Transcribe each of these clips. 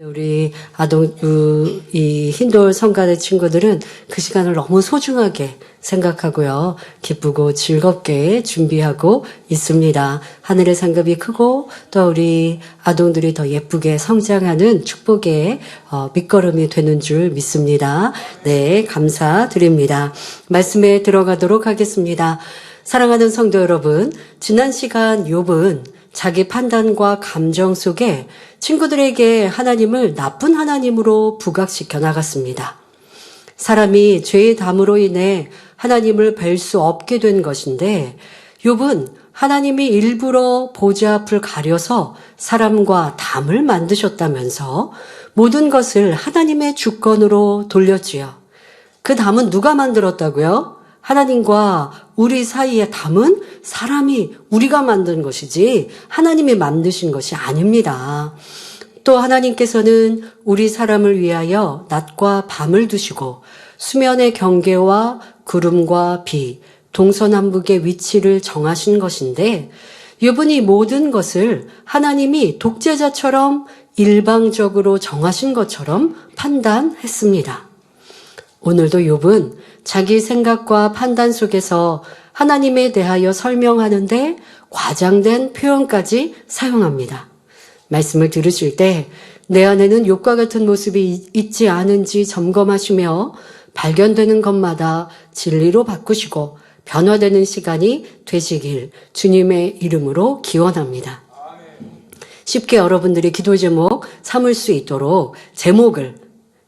우리 이 힌돌 성가대 친구들은 그 시간을 너무 소중하게 생각하고요. 기쁘고 즐겁게 준비하고 있습니다. 하늘의 상급이 크고 또 우리 아동들이 더 예쁘게 성장하는 축복의 밑거름이 되는 줄 믿습니다. 네, 감사드립니다. 말씀에 들어가도록 하겠습니다. 사랑하는 성도 여러분, 지난 시간 욥은 자기 판단과 감정 속에 친구들에게 하나님을 나쁜 하나님으로 부각시켜 나갔습니다. 사람이 죄의 담으로 인해 하나님을 뵐 수 없게 된 것인데 욥은 하나님이 일부러 보좌 앞을 가려서 사람과 담을 만드셨다면서 모든 것을 하나님의 주권으로 돌렸지요. 그 담은 누가 만들었다고요? 하나님과 우리 사이의 담은 사람이 우리가 만든 것이지 하나님이 만드신 것이 아닙니다. 또 하나님께서는 우리 사람을 위하여 낮과 밤을 두시고 수면의 경계와 구름과 비, 동서남북의 위치를 정하신 것인데 욥은 이 모든 것을 하나님이 독재자처럼 일방적으로 정하신 것처럼 판단했습니다. 오늘도 욥은 자기 생각과 판단 속에서 하나님에 대하여 설명하는데 과장된 표현까지 사용합니다. 말씀을 들으실 때 내 안에는 욥과 같은 모습이 있지 않은지 점검하시며 발견되는 것마다 진리로 바꾸시고 변화되는 시간이 되시길 주님의 이름으로 기원합니다. 쉽게 여러분들이 기도 제목 삼을 수 있도록 제목을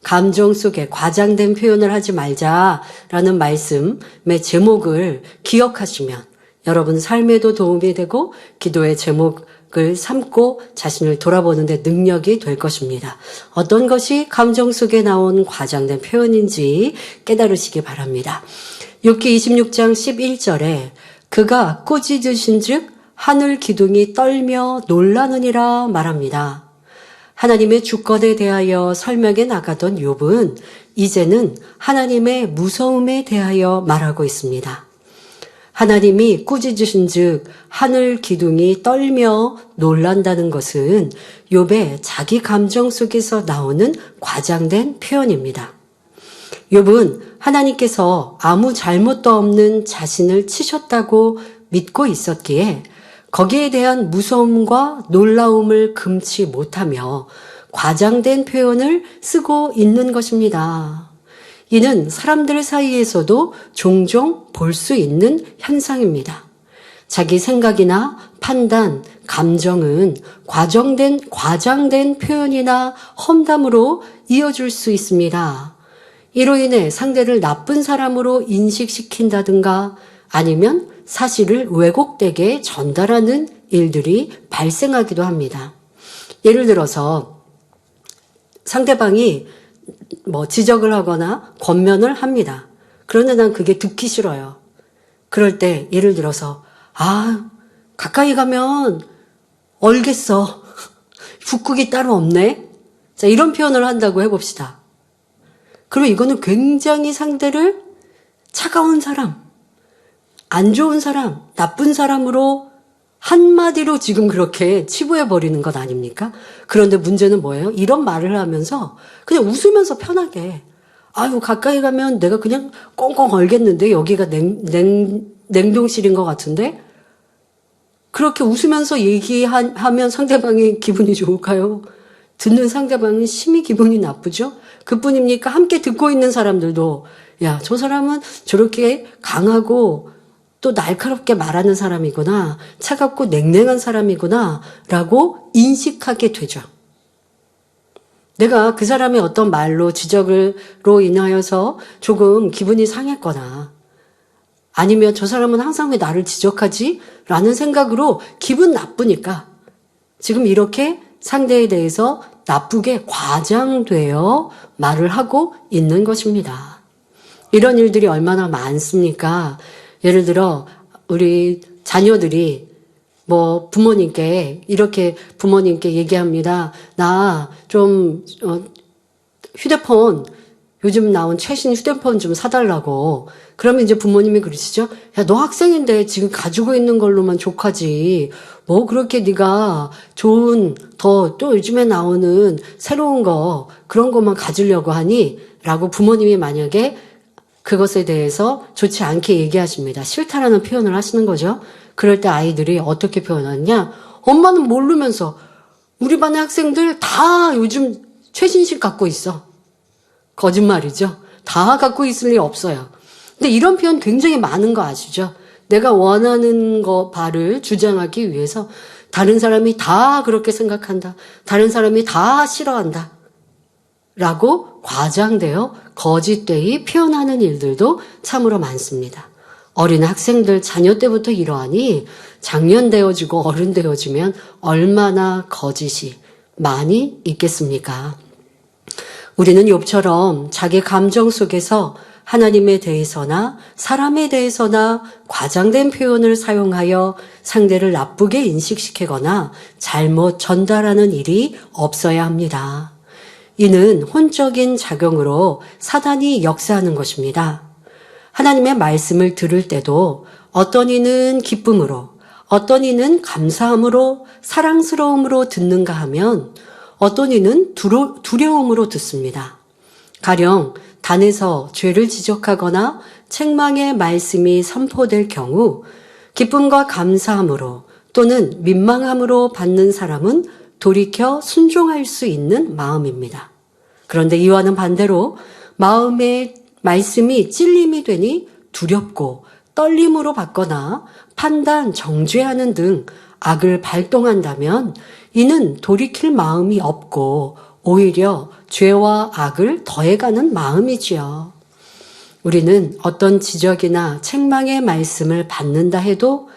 감정 속에 과장된 표현을 하지 말자라는 말씀의 제목을 기억하시면 여러분 삶에도 도움이 되고 기도의 제목을 삼고 자신을 돌아보는 데 능력이 될 것입니다. 어떤 것이 감정 속에 나온 과장된 표현인지 깨달으시기 바랍니다. 욥기 26장 11절에 그가 꾸짖으신 즉 하늘 기둥이 떨며 놀라느니라 말합니다. 하나님의 주권에 대하여 설명해 나가던 욥은 이제는 하나님의 무서움에 대하여 말하고 있습니다. 하나님이 꾸짖으신 즉 하늘 기둥이 떨며 놀란다는 것은 욥의 자기 감정 속에서 나오는 과장된 표현입니다. 욥은 하나님께서 아무 잘못도 없는 자신을 치셨다고 믿고 있었기에 거기에 대한 무서움과 놀라움을 금치 못하며 과장된 표현을 쓰고 있는 것입니다. 이는 사람들 사이에서도 종종 볼 수 있는 현상입니다. 자기 생각이나 판단, 감정은 과장된 표현이나 험담으로 이어질 수 있습니다. 이로 인해 상대를 나쁜 사람으로 인식시킨다든가 아니면 사실을 왜곡되게 전달하는 일들이 발생하기도 합니다. 예를 들어서 상대방이 지적을 하거나 권면을 합니다. 그런데 난 그게 듣기 싫어요. 그럴 때 예를 들어서 가까이 가면 얼겠어. 북극이 따로 없네. 자, 이런 표현을 한다고 해봅시다. 그러면 이거는 굉장히 상대를 차가운 사람, 안 좋은 사람, 나쁜 사람으로 한마디로 지금 그렇게 치부해버리는 것 아닙니까? 그런데 문제는 뭐예요? 이런 말을 하면서 그냥 웃으면서 편하게 가까이 가면 내가 그냥 꽁꽁 얼겠는데 여기가 냉동실인 것 같은데 그렇게 웃으면서 얘기하면 상대방이 기분이 좋을까요? 듣는 상대방은 심히 기분이 나쁘죠? 그뿐입니까? 함께 듣고 있는 사람들도 저 사람은 저렇게 강하고 또 날카롭게 말하는 사람이구나, 차갑고 냉랭한 사람이구나 라고 인식하게 되죠. 내가 그 사람의 어떤 말로 지적으로 인하여서 조금 기분이 상했거나 아니면 저 사람은 항상 왜 나를 지적하지? 라는 생각으로 기분 나쁘니까 지금 이렇게 상대에 대해서 나쁘게 과장되어 말을 하고 있는 것입니다. 이런 일들이 얼마나 많습니까? 예를 들어 우리 자녀들이 부모님께 얘기합니다. 나 좀 휴대폰 요즘 나온 최신 휴대폰 좀 사달라고. 그러면 이제 부모님이 그러시죠. 야, 너 학생인데 지금 가지고 있는 걸로만 족하지. 뭐 그렇게 네가 좋은 또 요즘에 나오는 새로운 거 그런 것만 가지려고 하니? 라고 부모님이 만약에 그것에 대해서 좋지 않게 얘기하십니다. 싫다라는 표현을 하시는 거죠. 그럴 때 아이들이 어떻게 표현하느냐? 엄마는 모르면서 우리 반의 학생들 다 요즘 최신식 갖고 있어. 거짓말이죠. 다 갖고 있을 리 없어요. 근데 이런 표현 굉장히 많은 거 아시죠? 내가 원하는 바를 주장하기 위해서 다른 사람이 다 그렇게 생각한다. 다른 사람이 다 싫어한다. 라고 과장되어 거짓되이 표현하는 일들도 참으로 많습니다. 어린 학생들 자녀 때부터 이러하니 장년 되어지고 어른 되어지면 얼마나 거짓이 많이 있겠습니까? 우리는 욥처럼 자기 감정 속에서 하나님에 대해서나 사람에 대해서나 과장된 표현을 사용하여 상대를 나쁘게 인식시키거나 잘못 전달하는 일이 없어야 합니다. 이는 혼적인 작용으로 사단이 역사하는 것입니다. 하나님의 말씀을 들을 때도 어떤 이는 기쁨으로, 어떤 이는 감사함으로, 사랑스러움으로 듣는가 하면 어떤 이는 두려움으로 듣습니다. 가령 단에서 죄를 지적하거나 책망의 말씀이 선포될 경우 기쁨과 감사함으로 또는 민망함으로 받는 사람은 돌이켜 순종할 수 있는 마음입니다. 그런데 이와는 반대로 마음의 말씀이 찔림이 되니 두렵고 떨림으로 받거나 판단, 정죄하는 등 악을 발동한다면 이는 돌이킬 마음이 없고 오히려 죄와 악을 더해가는 마음이지요. 우리는 어떤 지적이나 책망의 말씀을 받는다 해도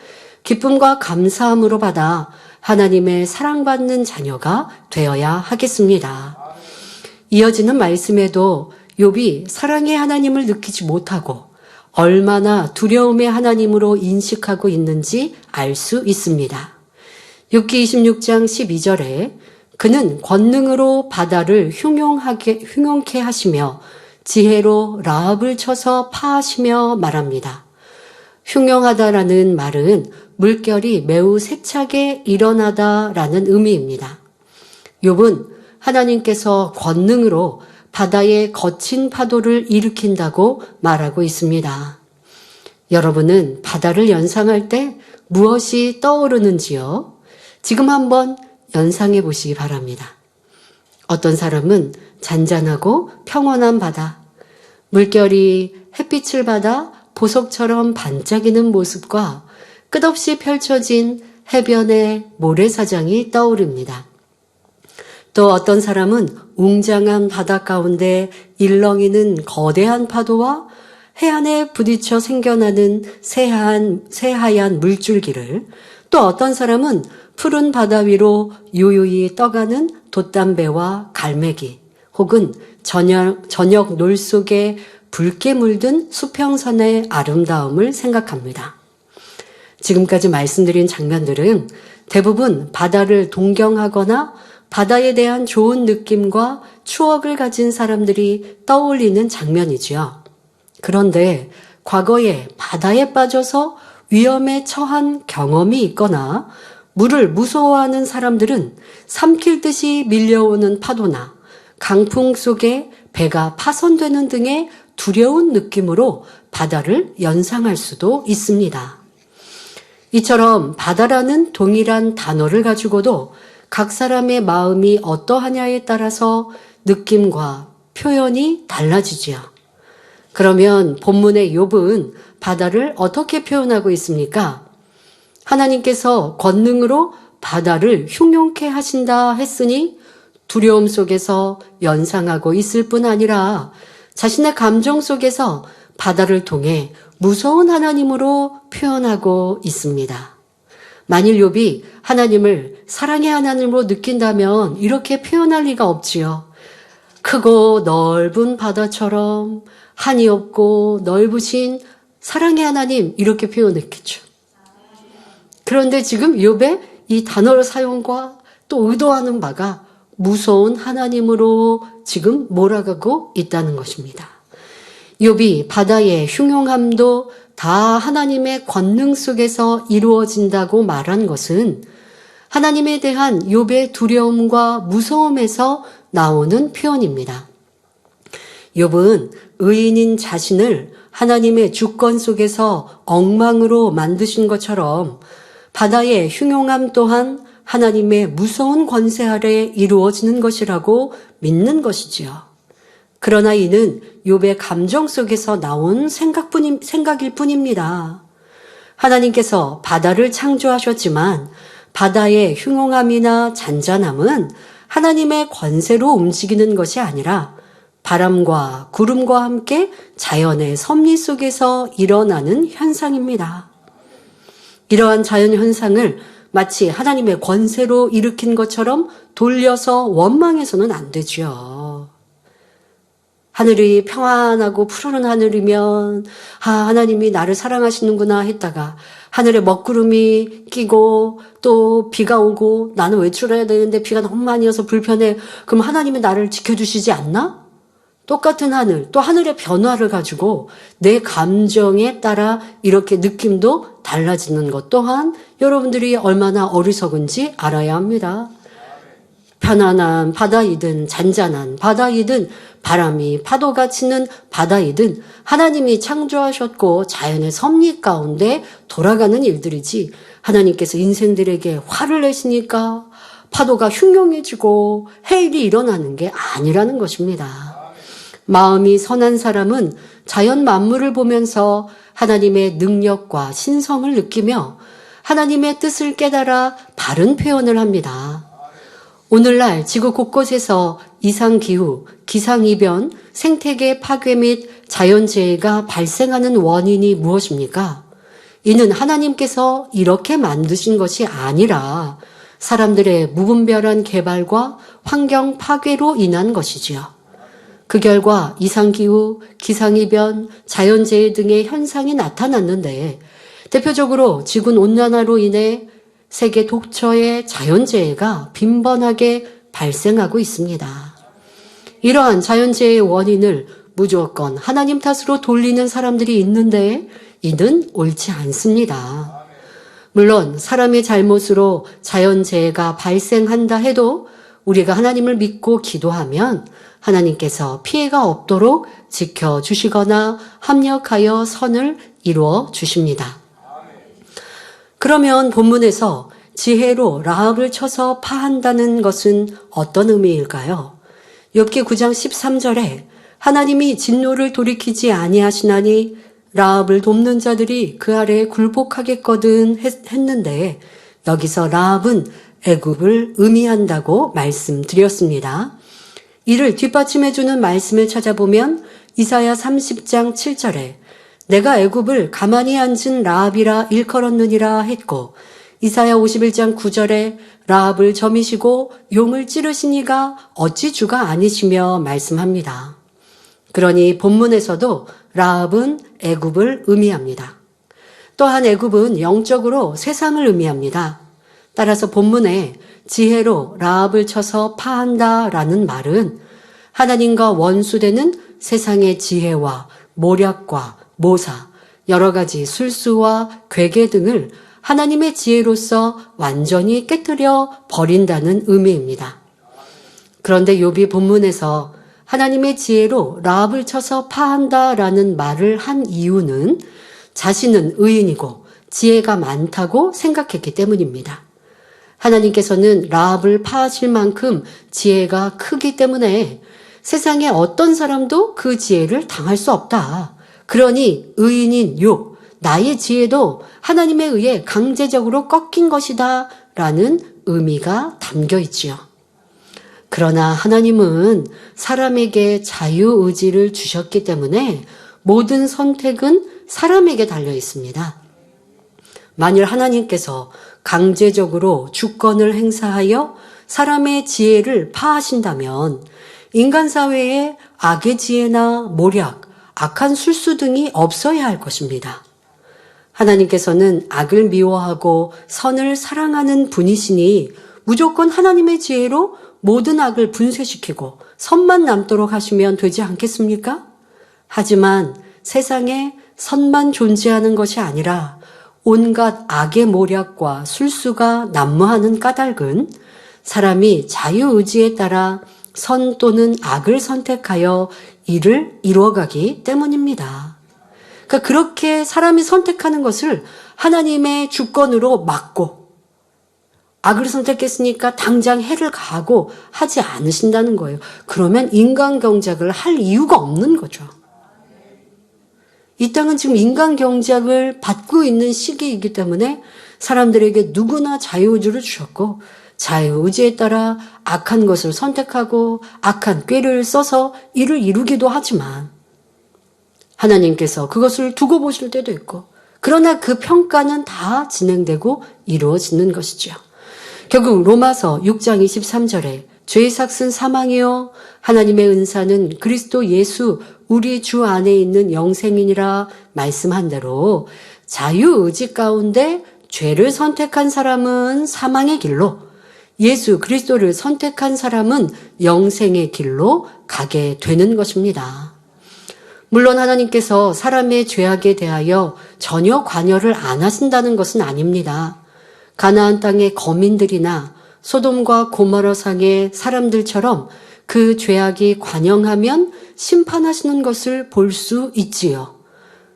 기쁨과 감사함으로 받아 하나님의 사랑받는 자녀가 되어야 하겠습니다. 이어지는 말씀에도 욥이 사랑의 하나님을 느끼지 못하고 얼마나 두려움의 하나님으로 인식하고 있는지 알 수 있습니다. 욥기 26장 12절에 그는 권능으로 바다를 흉용케 하시며 지혜로 라합을 쳐서 파하시며 말합니다. 흉용하다라는 말은 물결이 매우 세차게 일어나다라는 의미입니다. 욥은 하나님께서 권능으로 바다의 거친 파도를 일으킨다고 말하고 있습니다. 여러분은 바다를 연상할 때 무엇이 떠오르는지요? 지금 한번 연상해 보시기 바랍니다. 어떤 사람은 잔잔하고 평온한 바다, 물결이 햇빛을 받아 보석처럼 반짝이는 모습과 끝없이 펼쳐진 해변의 모래사장이 떠오릅니다. 또 어떤 사람은 웅장한 바다 가운데 일렁이는 거대한 파도와 해안에 부딪혀 생겨나는 새하얀 물줄기를, 또 어떤 사람은 푸른 바다 위로 요요히 떠가는 돛담배와 갈매기, 혹은 저녁 놀 속에 붉게 물든 수평선의 아름다움을 생각합니다. 지금까지 말씀드린 장면들은 대부분 바다를 동경하거나 바다에 대한 좋은 느낌과 추억을 가진 사람들이 떠올리는 장면이지요. 그런데 과거에 바다에 빠져서 위험에 처한 경험이 있거나 물을 무서워하는 사람들은 삼킬 듯이 밀려오는 파도나 강풍 속에 배가 파손되는 등의 두려운 느낌으로 바다를 연상할 수도 있습니다. 이처럼 바다라는 동일한 단어를 가지고도 각 사람의 마음이 어떠하냐에 따라서 느낌과 표현이 달라지지요. 그러면 본문의 욥은 바다를 어떻게 표현하고 있습니까? 하나님께서 권능으로 바다를 흉용케 하신다 했으니 두려움 속에서 연상하고 있을 뿐 아니라 자신의 감정 속에서 바다를 통해 무서운 하나님으로 표현하고 있습니다. 만일 욥이 하나님을 사랑의 하나님으로 느낀다면 이렇게 표현할 리가 없지요. 크고 넓은 바다처럼 한이 없고 넓으신 사랑의 하나님, 이렇게 표현했겠죠. 그런데 지금 욥의 이 단어의 사용과 또 의도하는 바가 무서운 하나님으로 지금 몰아가고 있다는 것입니다. 욥이 바다의 흉흉함도 다 하나님의 권능 속에서 이루어진다고 말한 것은 하나님에 대한 욥의 두려움과 무서움에서 나오는 표현입니다. 욥은 의인인 자신을 하나님의 주권 속에서 엉망으로 만드신 것처럼 바다의 흉흉함 또한 하나님의 무서운 권세 아래 이루어지는 것이라고 믿는 것이지요. 그러나 이는 욥의 감정 속에서 나온 생각일 뿐입니다. 하나님께서 바다를 창조하셨지만 바다의 흉흉함이나 잔잔함은 하나님의 권세로 움직이는 것이 아니라 바람과 구름과 함께 자연의 섭리 속에서 일어나는 현상입니다. 이러한 자연 현상을 마치 하나님의 권세로 일으킨 것처럼 돌려서 원망해서는 안 되죠. 하늘이 평안하고 푸르른 하늘이면 하나님이 나를 사랑하시는구나 했다가 하늘에 먹구름이 끼고 또 비가 오고 나는 외출해야 되는데 비가 너무 많이 와서 불편해. 그럼 하나님이 나를 지켜주시지 않나? 똑같은 하늘, 또 하늘의 변화를 가지고 내 감정에 따라 이렇게 느낌도 달라지는 것 또한 여러분들이 얼마나 어리석은지 알아야 합니다. 편안한 바다이든 잔잔한 바다이든 바람이 파도가 치는 바다이든 하나님이 창조하셨고 자연의 섭리 가운데 돌아가는 일들이지 하나님께서 인생들에게 화를 내시니까 파도가 흉흉해지고 해일이 일어나는 게 아니라는 것입니다. 마음이 선한 사람은 자연 만물을 보면서 하나님의 능력과 신성을 느끼며 하나님의 뜻을 깨달아 바른 표현을 합니다. 오늘날 지구 곳곳에서 이상기후, 기상이변, 생태계 파괴 및 자연재해가 발생하는 원인이 무엇입니까? 이는 하나님께서 이렇게 만드신 것이 아니라 사람들의 무분별한 개발과 환경 파괴로 인한 것이지요. 그 결과 이상기후, 기상이변, 자연재해 등의 현상이 나타났는데 대표적으로 지구온난화로 인해 세계 독처의 자연재해가 빈번하게 발생하고 있습니다. 이러한 자연재해의 원인을 무조건 하나님 탓으로 돌리는 사람들이 있는데 이는 옳지 않습니다. 물론 사람의 잘못으로 자연재해가 발생한다 해도 우리가 하나님을 믿고 기도하면 하나님께서 피해가 없도록 지켜주시거나 합력하여 선을 이루어 주십니다. 그러면 본문에서 지혜로 라합을 쳐서 파한다는 것은 어떤 의미일까요? 욥기 9장 13절에 하나님이 진노를 돌이키지 아니하시나니 라합을 돕는 자들이 그 아래에 굴복하겠거든 했는데 여기서 라합은 애굽을 의미한다고 말씀드렸습니다. 이를 뒷받침해주는 말씀을 찾아보면 이사야 30장 7절에 내가 애굽을 가만히 앉은 라합이라 일컬었느니라 했고 이사야 51장 9절에 라합을 점이시고 용을 찌르시니가 어찌 주가 아니시며 말씀합니다. 그러니 본문에서도 라합은 애굽을 의미합니다. 또한 애굽은 영적으로 세상을 의미합니다. 따라서 본문에 지혜로 라합을 쳐서 파한다라는 말은 하나님과 원수되는 세상의 지혜와 모략과 모사, 여러 가지 술수와 괴계 등을 하나님의 지혜로서 완전히 깨뜨려 버린다는 의미입니다. 그런데 욥이 본문에서 하나님의 지혜로 라합을 쳐서 파한다라는 말을 한 이유는 자신은 의인이고 지혜가 많다고 생각했기 때문입니다. 하나님께서는 라합을 파하실 만큼 지혜가 크기 때문에 세상에 어떤 사람도 그 지혜를 당할 수 없다. 그러니 의인인 욥, 나의 지혜도 하나님에 의해 강제적으로 꺾인 것이다 라는 의미가 담겨 있지요. 그러나 하나님은 사람에게 자유의지를 주셨기 때문에 모든 선택은 사람에게 달려 있습니다. 만일 하나님께서 강제적으로 주권을 행사하여 사람의 지혜를 파하신다면 인간 사회에 악의 지혜나 모략, 악한 술수 등이 없어야 할 것입니다. 하나님께서는 악을 미워하고 선을 사랑하는 분이시니 무조건 하나님의 지혜로 모든 악을 분쇄시키고 선만 남도록 하시면 되지 않겠습니까? 하지만 세상에 선만 존재하는 것이 아니라 온갖 악의 모략과 술수가 난무하는 까닭은 사람이 자유의지에 따라 선 또는 악을 선택하여 이를 이루어가기 때문입니다. 그러니까 그렇게 사람이 선택하는 것을 하나님의 주권으로 막고 악을 선택했으니까 당장 해를 가하고 하지 않으신다는 거예요. 그러면 인간 경작을 할 이유가 없는 거죠. 이 땅은 지금 인간 경작을 받고 있는 시기이기 때문에 사람들에게 누구나 자유의지를 주셨고 자유의지에 따라 악한 것을 선택하고 악한 꾀를 써서 이를 이루기도 하지만 하나님께서 그것을 두고 보실 때도 있고 그러나 그 평가는 다 진행되고 이루어지는 것이죠. 결국 로마서 6장 23절에 죄의 삭은 사망이요 하나님의 은사는 그리스도 예수 우리 주 안에 있는 영생이니라 말씀한 대로 자유의지 가운데 죄를 선택한 사람은 사망의 길로 예수 그리스도를 선택한 사람은 영생의 길로 가게 되는 것입니다. 물론 하나님께서 사람의 죄악에 대하여 전혀 관여를 안 하신다는 것은 아닙니다. 가나안 땅의 거민들이나 소돔과 고모라 상의 사람들처럼 그 죄악이 관영하면 심판하시는 것을 볼 수 있지요.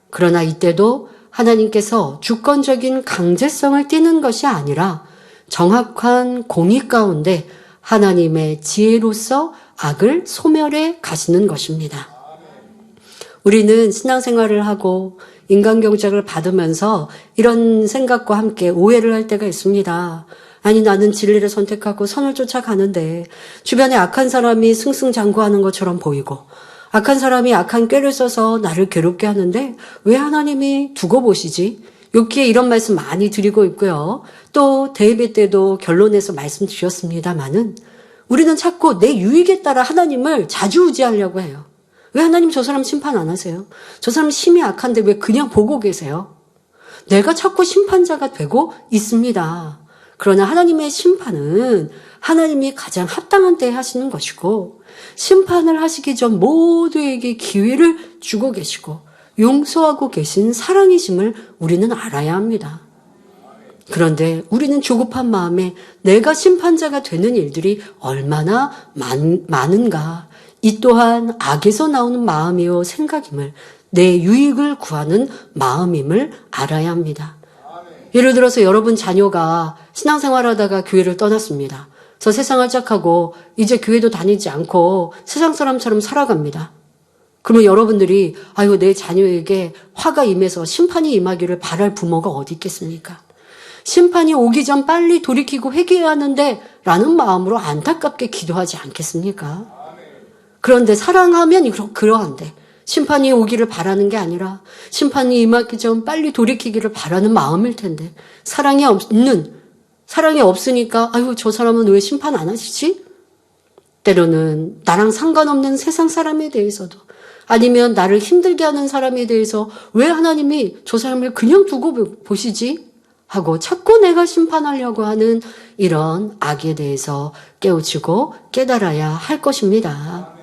그러나 이때도 하나님께서 주권적인 강제성을 띠는 것이 아니라 정확한 공의 가운데 하나님의 지혜로서 악을 소멸해 가시는 것입니다. 우리는 신앙생활을 하고 인간경작을 받으면서 이런 생각과 함께 오해를 할 때가 있습니다. 아니 나는 진리를 선택하고 선을 쫓아가는데 주변에 악한 사람이 승승장구하는 것처럼 보이고 악한 사람이 악한 꾀를 써서 나를 괴롭게 하는데 왜 하나님이 두고 보시지? 여기에 이런 말씀 많이 드리고 있고요. 또 대예배 때도 결론에서 말씀드렸습니다마는 우리는 자꾸 내 유익에 따라 하나님을 좌지우지하려고 해요. 왜 하나님 저 사람 심판 안 하세요? 저 사람 심히 악한데 왜 그냥 보고 계세요? 내가 자꾸 심판자가 되고 있습니다. 그러나 하나님의 심판은 하나님이 가장 합당한 때에 하시는 것이고 심판을 하시기 전 모두에게 기회를 주고 계시고 용서하고 계신 사랑이심을 우리는 알아야 합니다. 그런데 우리는 조급한 마음에 내가 심판자가 되는 일들이 얼마나 많은가. 이 또한 악에서 나오는 마음이요 생각임을 내 유익을 구하는 마음임을 알아야 합니다. 예를 들어서 여러분 자녀가 신앙생활하다가 교회를 떠났습니다. 저 세상을 짝하고 이제 교회도 다니지 않고 세상 사람처럼 살아갑니다. 그러면 여러분들이 아이고 내 자녀에게 화가 임해서 심판이 임하기를 바랄 부모가 어디 있겠습니까? 심판이 오기 전 빨리 돌이키고 회개해야 하는데 라는 마음으로 안타깝게 기도하지 않겠습니까? 그런데 사랑하면 그러한데 심판이 오기를 바라는 게 아니라 심판이 임하기 전 빨리 돌이키기를 바라는 마음일 텐데 사랑이 없으니까 아유 저 사람은 왜 심판 안 하시지? 때로는 나랑 상관없는 세상 사람에 대해서도 아니면 나를 힘들게 하는 사람에 대해서 왜 하나님이 저 사람을 그냥 두고 보시지? 하고 자꾸 내가 심판하려고 하는 이런 악에 대해서 깨우치고 깨달아야 할 것입니다.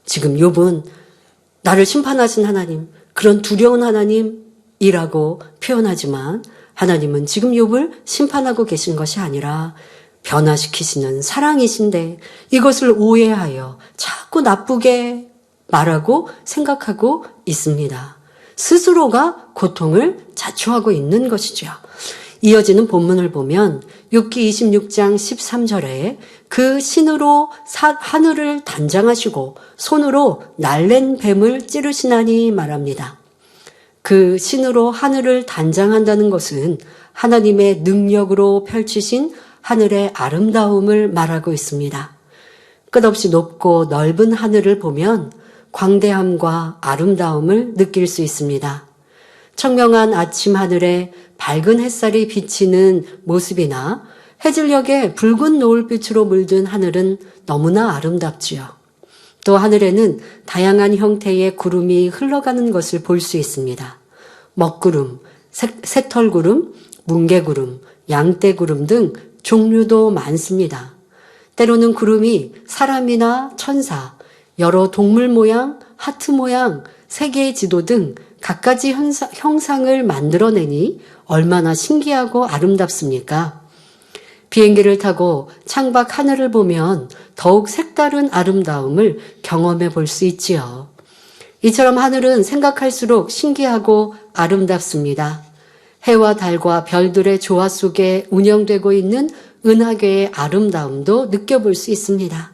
지금 욥은 나를 심판하신 하나님, 그런 두려운 하나님이라고 표현하지만 하나님은 지금 욥을 심판하고 계신 것이 아니라 변화시키시는 사랑이신데 이것을 오해하여 자꾸 나쁘게 말하고 생각하고 있습니다. 스스로가 고통을 자초하고 있는 것이죠. 이어지는 본문을 보면 욥기 26장 13절에 그 신으로 하늘을 단장하시고 손으로 날랜 뱀을 찌르시나니 말합니다. 그 신으로 하늘을 단장한다는 것은 하나님의 능력으로 펼치신 하늘의 아름다움을 말하고 있습니다. 끝없이 높고 넓은 하늘을 보면 광대함과 아름다움을 느낄 수 있습니다. 청명한 아침 하늘에 밝은 햇살이 비치는 모습이나 해질녘에 붉은 노을빛으로 물든 하늘은 너무나 아름답지요. 또 하늘에는 다양한 형태의 구름이 흘러가는 것을 볼 수 있습니다. 먹구름, 새털구름, 뭉게구름, 양떼구름 등 종류도 많습니다. 때로는 구름이 사람이나 천사, 여러 동물 모양, 하트 모양, 세계의 지도 등 갖가지 형상을 만들어내니 얼마나 신기하고 아름답습니까? 비행기를 타고 창밖 하늘을 보면 더욱 색다른 아름다움을 경험해 볼 수 있지요. 이처럼 하늘은 생각할수록 신기하고 아름답습니다. 해와 달과 별들의 조화 속에 운영되고 있는 은하계의 아름다움도 느껴볼 수 있습니다.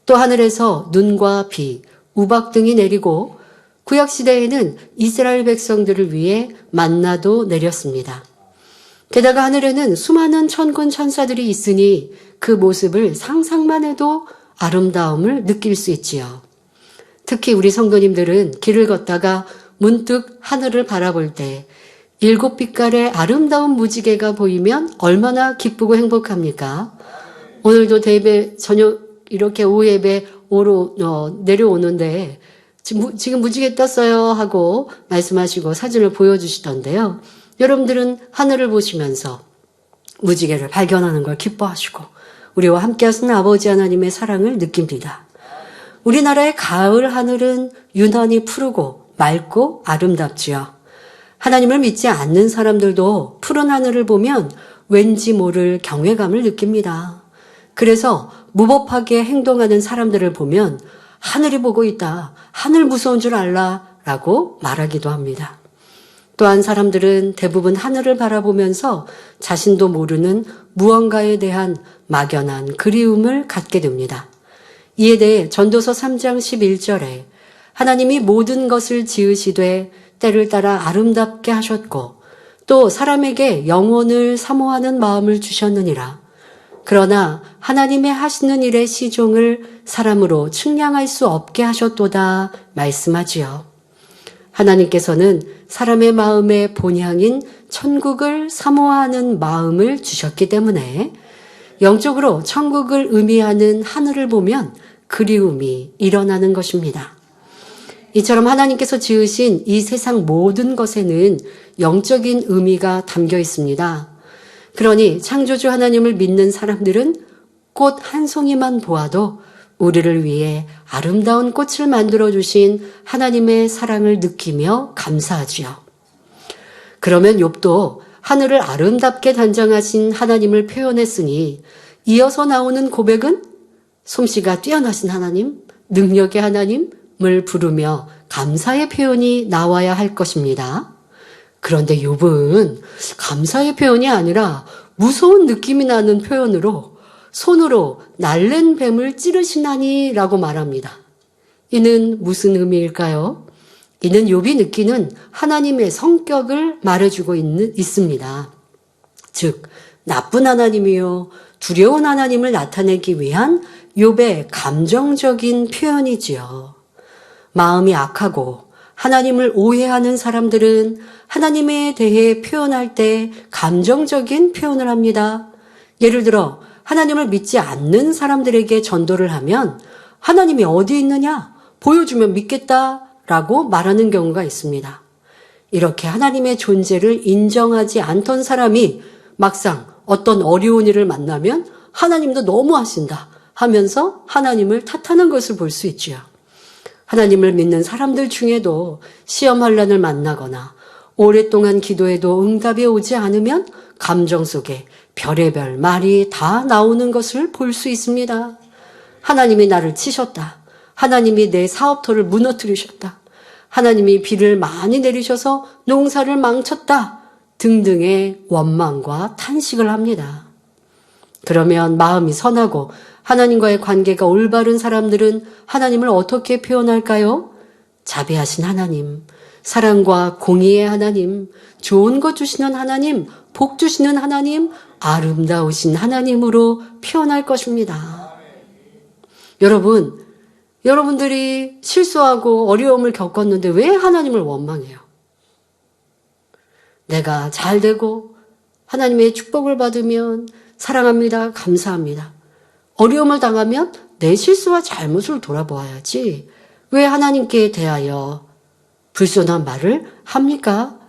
또 하늘에서 눈과 비, 우박 등이 내리고 구약시대에는 이스라엘 백성들을 위해 만나도 내렸습니다. 게다가 하늘에는 수많은 천군 천사들이 있으니 그 모습을 상상만 해도 아름다움을 느낄 수 있지요. 특히 우리 성도님들은 길을 걷다가 문득 하늘을 바라볼 때 7빛깔의 아름다운 무지개가 보이면 얼마나 기쁘고 행복합니까? 오늘도 대예배 저녁 이렇게 오후 예배 내려오는데 지금 무지개 떴어요 하고 말씀하시고 사진을 보여주시던데요. 여러분들은 하늘을 보시면서 무지개를 발견하는 걸 기뻐하시고 우리와 함께 하시는 아버지 하나님의 사랑을 느낍니다. 우리나라의 가을 하늘은 유난히 푸르고 맑고 아름답지요. 하나님을 믿지 않는 사람들도 푸른 하늘을 보면 왠지 모를 경외감을 느낍니다. 그래서 무법하게 행동하는 사람들을 보면 하늘이 보고 있다. 하늘 무서운 줄 알라 라고 말하기도 합니다. 또한 사람들은 대부분 하늘을 바라보면서 자신도 모르는 무언가에 대한 막연한 그리움을 갖게 됩니다. 이에 대해 전도서 3장 11절에 하나님이 모든 것을 지으시되 때를 따라 아름답게 하셨고 또 사람에게 영혼을 사모하는 마음을 주셨느니라. 그러나 하나님의 하시는 일의 시종을 사람으로 측량할 수 없게 하셨도다 말씀하지요. 하나님께서는 사람의 마음의 본향인 천국을 사모하는 마음을 주셨기 때문에 영적으로 천국을 의미하는 하늘을 보면 그리움이 일어나는 것입니다. 이처럼 하나님께서 지으신 이 세상 모든 것에는 영적인 의미가 담겨 있습니다. 그러니 창조주 하나님을 믿는 사람들은 꽃 한 송이만 보아도 우리를 위해 아름다운 꽃을 만들어주신 하나님의 사랑을 느끼며 감사하지요. 그러면 욥도 하늘을 아름답게 단장하신 하나님을 표현했으니 이어서 나오는 고백은 솜씨가 뛰어나신 하나님, 능력의 하나님을 부르며 감사의 표현이 나와야 할 것입니다. 그런데 욥은 감사의 표현이 아니라 무서운 느낌이 나는 표현으로 손으로 날랜 뱀을 찌르시나니 라고 말합니다. 이는 무슨 의미일까요? 이는 욥이 느끼는 하나님의 성격을 말해주고 있습니다. 즉 나쁜 하나님이요 두려운 하나님을 나타내기 위한 욥의 감정적인 표현이지요. 마음이 악하고 하나님을 오해하는 사람들은 하나님에 대해 표현할 때 감정적인 표현을 합니다. 예를 들어 하나님을 믿지 않는 사람들에게 전도를 하면 하나님이 어디 있느냐? 보여주면 믿겠다라고 말하는 경우가 있습니다. 이렇게 하나님의 존재를 인정하지 않던 사람이 막상 어떤 어려운 일을 만나면 하나님도 너무하신다 하면서 하나님을 탓하는 것을 볼 수 있지요. 하나님을 믿는 사람들 중에도 시험 환난을 만나거나 오랫동안 기도해도 응답이 오지 않으면 감정 속에 별의별 말이 다 나오는 것을 볼 수 있습니다. 하나님이 나를 치셨다. 하나님이 내 사업터를 무너뜨리셨다. 하나님이 비를 많이 내리셔서 농사를 망쳤다. 등등의 원망과 탄식을 합니다. 그러면 마음이 선하고 하나님과의 관계가 올바른 사람들은 하나님을 어떻게 표현할까요? 자비하신 하나님, 사랑과 공의의 하나님, 좋은 것 주시는 하나님, 복 주시는 하나님, 아름다우신 하나님으로 표현할 것입니다. 여러분들이 실수하고 어려움을 겪었는데 왜 하나님을 원망해요? 내가 잘 되고 하나님의 축복을 받으면 사랑합니다, 감사합니다. 어려움을 당하면 내 실수와 잘못을 돌아보아야지 왜 하나님께 대하여 불손한 말을 합니까?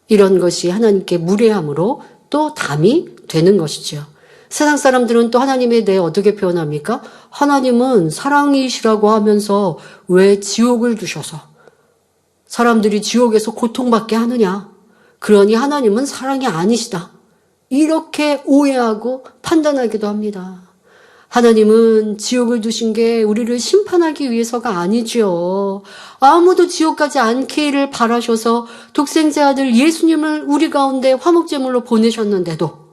이런 것이 하나님께 무례함으로 또 담이 되는 것이죠. 세상 사람들은 또 하나님에 대해 어떻게 표현합니까? 하나님은 사랑이시라고 하면서 왜 지옥을 두셔서 사람들이 지옥에서 고통받게 하느냐? 그러니 하나님은 사랑이 아니시다. 이렇게 오해하고 판단하기도 합니다. 하나님은 지옥을 두신 게 우리를 심판하기 위해서가 아니죠. 아무도 지옥 가지 않기를 바라셔서 독생자 아들 예수님을 우리 가운데 화목제물로 보내셨는데도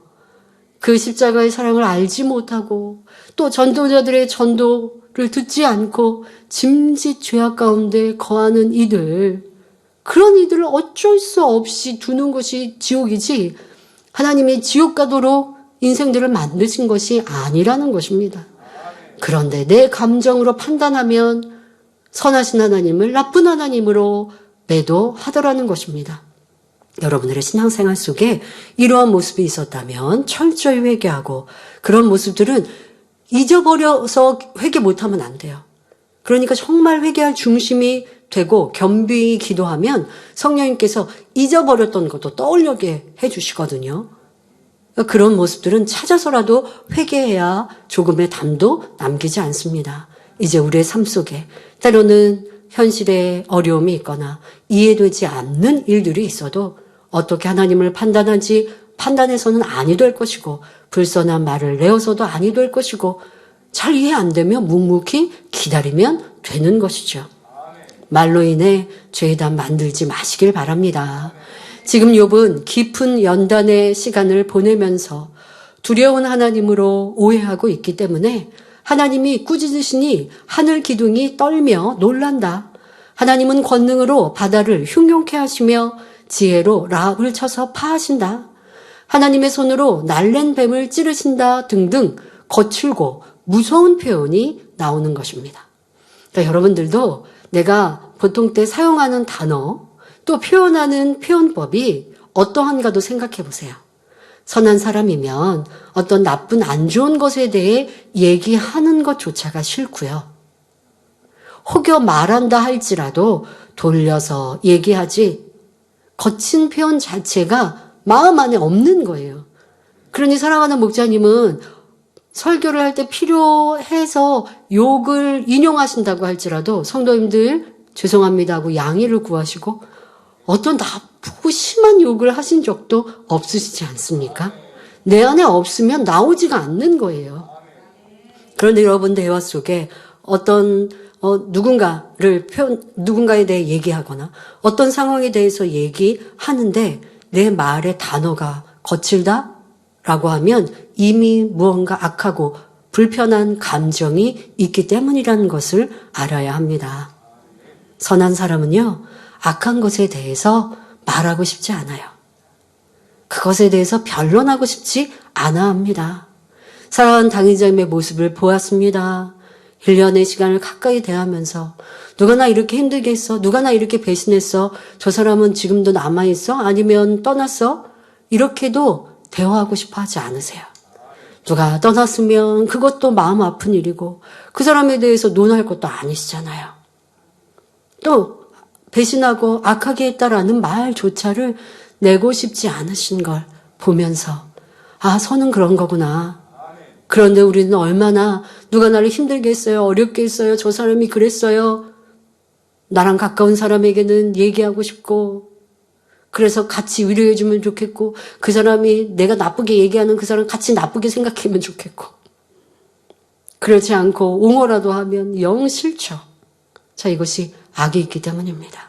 그 십자가의 사랑을 알지 못하고 또 전도자들의 전도를 듣지 않고 짐짓 죄악 가운데 거하는 이들, 그런 이들을 어쩔 수 없이 두는 것이 지옥이지 하나님이 지옥 가도록 인생들을 만드신 것이 아니라는 것입니다. 그런데 내 감정으로 판단하면 선하신 하나님을 나쁜 하나님으로 매도하더라는 것입니다. 여러분들의 신앙생활 속에 이러한 모습이 있었다면 철저히 회개하고, 그런 모습들은 잊어버려서 회개 못하면 안 돼요. 그러니까 정말 회개할 중심이 되고 겸비히 기도하면 성령님께서 잊어버렸던 것도 떠올리게 해주시거든요. 그런 모습들은 찾아서라도 회개해야 조금의 담도 남기지 않습니다. 이제 우리의 삶 속에 때로는 현실에 어려움이 있거나 이해되지 않는 일들이 있어도 어떻게 하나님을 판단해서는 아니 될 것이고, 불선한 말을 내어서도 아니 될 것이고, 잘 이해 안 되면 묵묵히 기다리면 되는 것이죠. 말로 인해 죄담 만들지 마시길 바랍니다. 지금 욥은 깊은 연단의 시간을 보내면서 두려운 하나님으로 오해하고 있기 때문에 하나님이 꾸짖으시니 하늘 기둥이 떨며 놀란다. 하나님은 권능으로 바다를 흉용케 하시며 지혜로 라합을 쳐서 파하신다. 하나님의 손으로 날랜 뱀을 찌르신다 등등 거칠고 무서운 표현이 나오는 것입니다. 그러니까 여러분들도 내가 보통 때 사용하는 단어 또 표현하는 표현법이 어떠한가도 생각해 보세요. 선한 사람이면 어떤 나쁜 안 좋은 것에 대해 얘기하는 것조차가 싫고요. 혹여 말한다 할지라도 돌려서 얘기하지 거친 표현 자체가 마음 안에 없는 거예요. 그러니 사랑하는 목자님은 설교를 할 때 필요해서 욕을 인용하신다고 할지라도 성도님들 죄송합니다 하고 양해를 구하시고 어떤 나쁘고 심한 욕을 하신 적도 없으시지 않습니까? 내 안에 없으면 나오지가 않는 거예요. 그런데 여러분 대화 속에 어떤 누군가에 대해 얘기하거나 어떤 상황에 대해서 얘기하는데 내 말의 단어가 거칠다라고 하면 이미 무언가 악하고 불편한 감정이 있기 때문이라는 것을 알아야 합니다. 선한 사람은요, 악한 것에 대해서 말하고 싶지 않아요. 그것에 대해서 변론하고 싶지 않아 합니다. 사랑하는 당의자님의 모습을 보았습니다. 1년의 시간을 가까이 대하면서 누가 나 이렇게 힘들게 했어? 누가 나 이렇게 배신했어? 저 사람은 지금도 남아있어? 아니면 떠났어? 이렇게도 대화하고 싶어 하지 않으세요. 누가 떠났으면 그것도 마음 아픈 일이고 그 사람에 대해서 논할 것도 아니시잖아요. 또 배신하고 악하게 했다라는 말조차를 내고 싶지 않으신 걸 보면서 아, 선은 그런 거구나. 그런데 우리는 얼마나 누가 나를 힘들게 했어요. 어렵게 했어요. 저 사람이 그랬어요. 나랑 가까운 사람에게는 얘기하고 싶고 그래서 같이 위로해 주면 좋겠고 그 사람이 내가 나쁘게 얘기하는 그 사람 같이 나쁘게 생각하면 좋겠고 그렇지 않고 옹호라도 하면 영 싫죠. 자, 이것이 악이 있기 때문입니다.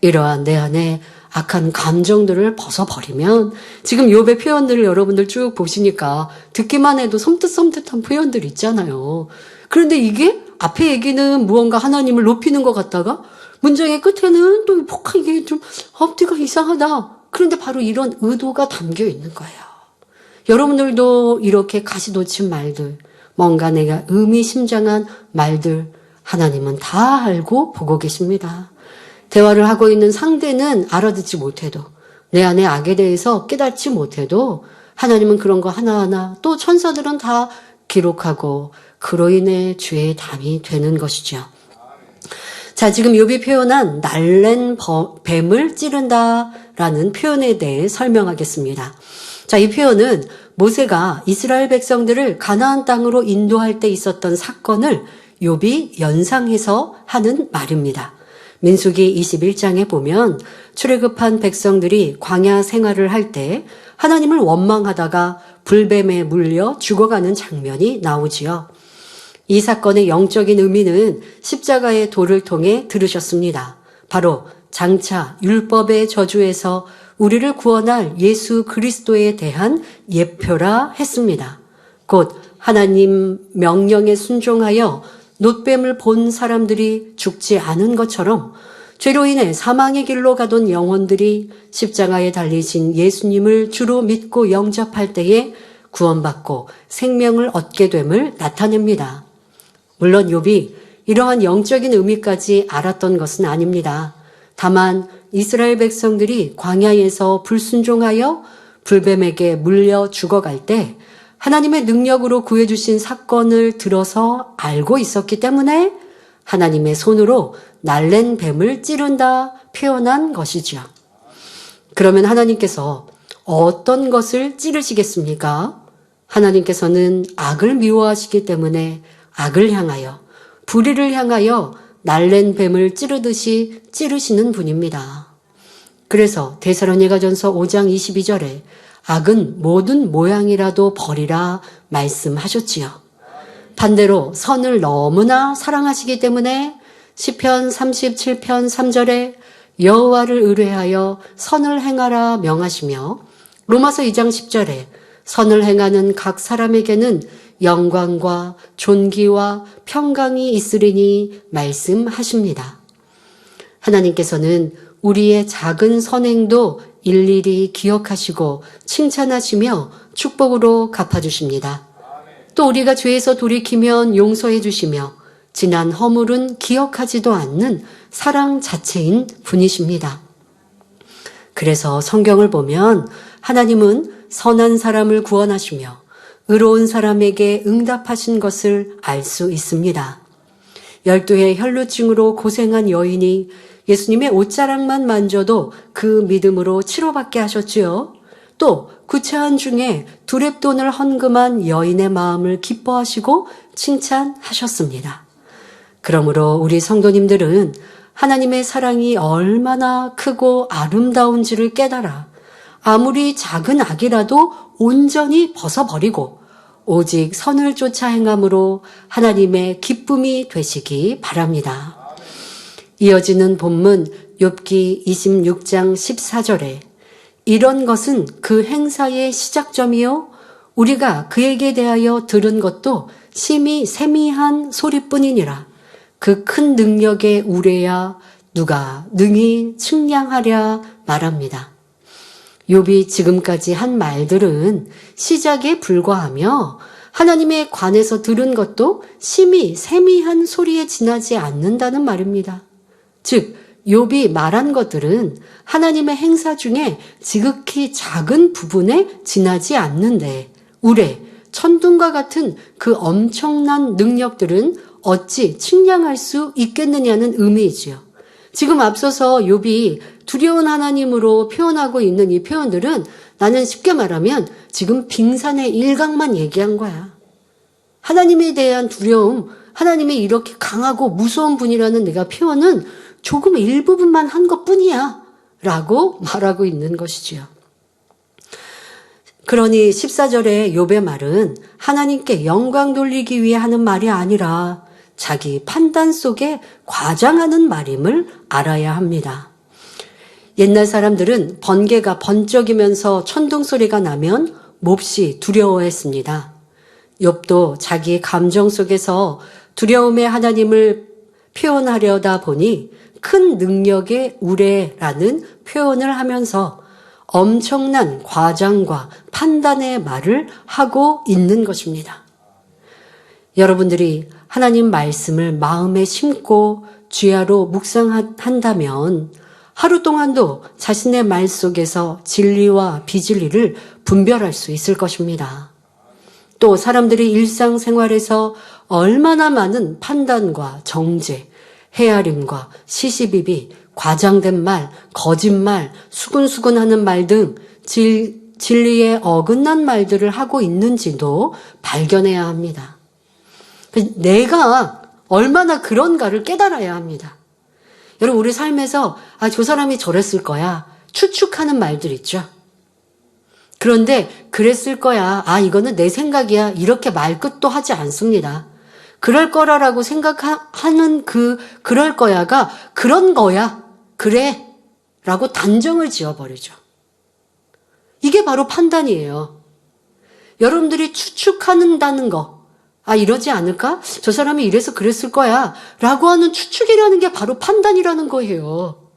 이러한 내 안에 악한 감정들을 벗어버리면 지금 욥의 표현들을 여러분들 쭉 보시니까 듣기만 해도 섬뜩섬뜩한 표현들 있잖아요. 그런데 이게 앞에 얘기는 무언가 하나님을 높이는 것 같다가 문장의 끝에는 또 이게 좀 앞뒤가 이상하다. 그런데 바로 이런 의도가 담겨 있는 거예요. 여러분들도 이렇게 가시 놓친 말들, 뭔가 내가 의미심장한 말들 하나님은 다 알고 보고 계십니다. 대화를 하고 있는 상대는 알아듣지 못해도 내 안의 악에 대해서 깨닫지 못해도 하나님은 그런 거 하나하나 또 천사들은 다 기록하고 그로 인해 죄의 담이 되는 것이죠. 자, 지금 욥이 표현한 날랜 뱀을 찌른다라는 표현에 대해 설명하겠습니다. 자, 이 표현은 모세가 이스라엘 백성들을 가나안 땅으로 인도할 때 있었던 사건을 욥이 연상해서 하는 말입니다. 민수기 21장에 보면 출애굽한 백성들이 광야 생활을 할 때 하나님을 원망하다가 불뱀에 물려 죽어가는 장면이 나오지요. 이 사건의 영적인 의미는 십자가의 도를 통해 들으셨습니다. 바로 장차 율법의 저주에서 우리를 구원할 예수 그리스도에 대한 예표라 했습니다. 곧 하나님 명령에 순종하여 놋뱀을 본 사람들이 죽지 않은 것처럼 죄로 인해 사망의 길로 가던 영혼들이 십자가에 달리신 예수님을 주로 믿고 영접할 때에 구원받고 생명을 얻게 됨을 나타냅니다. 물론 욥이 이러한 영적인 의미까지 알았던 것은 아닙니다. 다만 이스라엘 백성들이 광야에서 불순종하여 불뱀에게 물려 죽어갈 때 하나님의 능력으로 구해주신 사건을 들어서 알고 있었기 때문에 하나님의 손으로 날랜 뱀을 찌른다 표현한 것이지요. 그러면 하나님께서 어떤 것을 찌르시겠습니까? 하나님께서는 악을 미워하시기 때문에 악을 향하여, 불의를 향하여 날랜 뱀을 찌르듯이 찌르시는 분입니다. 그래서 데살로니가전서 5장 22절에 악은 모든 모양이라도 버리라 말씀하셨지요. 반대로 선을 너무나 사랑하시기 때문에 시편 37편 3절에 여호와를 의뢰하여 선을 행하라 명하시며 로마서 2장 10절에 선을 행하는 각 사람에게는 영광과 존귀와 평강이 있으리니 말씀하십니다. 하나님께서는 우리의 작은 선행도 일일이 기억하시고 칭찬하시며 축복으로 갚아주십니다. 또 우리가 죄에서 돌이키면 용서해 주시며 지난 허물은 기억하지도 않는 사랑 자체인 분이십니다. 그래서 성경을 보면 하나님은 선한 사람을 구원하시며 의로운 사람에게 응답하신 것을 알 수 있습니다. 12해 혈루증으로 고생한 여인이 예수님의 옷자락만 만져도 그 믿음으로 치료받게 하셨지요. 또 구차한 중에 두렙돈을 헌금한 여인의 마음을 기뻐하시고 칭찬하셨습니다. 그러므로 우리 성도님들은 하나님의 사랑이 얼마나 크고 아름다운지를 깨달아 아무리 작은 악이라도 온전히 벗어버리고 오직 선을 쫓아 행함으로 하나님의 기쁨이 되시기 바랍니다. 이어지는 본문 욥기 26장 14절에 이런 것은 그 행사의 시작점이요 우리가 그에게 대하여 들은 것도 심히 세미한 소리뿐이니라. 그 큰 능력의 우레야 누가 능히 측량하랴 말합니다. 욥이 지금까지 한 말들은 시작에 불과하며 하나님에 관해서 들은 것도 심히 세미한 소리에 지나지 않는다는 말입니다. 즉 욥이 말한 것들은 하나님의 행사 중에 지극히 작은 부분에 지나지 않는데 우레, 천둥과 같은 그 엄청난 능력들은 어찌 측량할 수 있겠느냐는 의미이지요. 지금 앞서서 욥이 두려운 하나님으로 표현하고 있는 이 표현들은 나는 쉽게 말하면 지금 빙산의 일각만 얘기한 거야. 하나님에 대한 두려움, 하나님이 이렇게 강하고 무서운 분이라는 내가 표현은 조금 일부분만 한 것뿐이야 라고 말하고 있는 것이지요. 그러니 14절의 욥의 말은 하나님께 영광 돌리기 위해 하는 말이 아니라 자기 판단 속에 과장하는 말임을 알아야 합니다. 옛날 사람들은 번개가 번쩍이면서 천둥 소리가 나면 몹시 두려워했습니다. 욥도 자기 감정 속에서 두려움의 하나님을 표현하려다 보니 큰 능력의 우레라는 표현을 하면서 엄청난 과장과 판단의 말을 하고 있는 것입니다. 여러분들이 하나님 말씀을 마음에 심고 주야로 묵상한다면 하루 동안도 자신의 말 속에서 진리와 비진리를 분별할 수 있을 것입니다. 또 사람들이 일상생활에서 얼마나 많은 판단과 정죄, 헤아림과 시시비비, 과장된 말, 거짓말, 수근수근하는 말 등 진리에 어긋난 말들을 하고 있는지도 발견해야 합니다. 내가 얼마나 그런가를 깨달아야 합니다. 여러분, 우리 삶에서 저 사람이 저랬을 거야 추측하는 말들 있죠. 그런데 그랬을 거야, 이거는 내 생각이야, 이렇게 말끝도 하지 않습니다. 그럴 거라라고 생각하는 그럴 거야가 그런 거야, 그래 라고 단정을 지어버리죠. 이게 바로 판단이에요. 여러분들이 추측한다는 거, 이러지 않을까? 저 사람이 이래서 그랬을 거야 라고 하는 추측이라는 게 바로 판단이라는 거예요.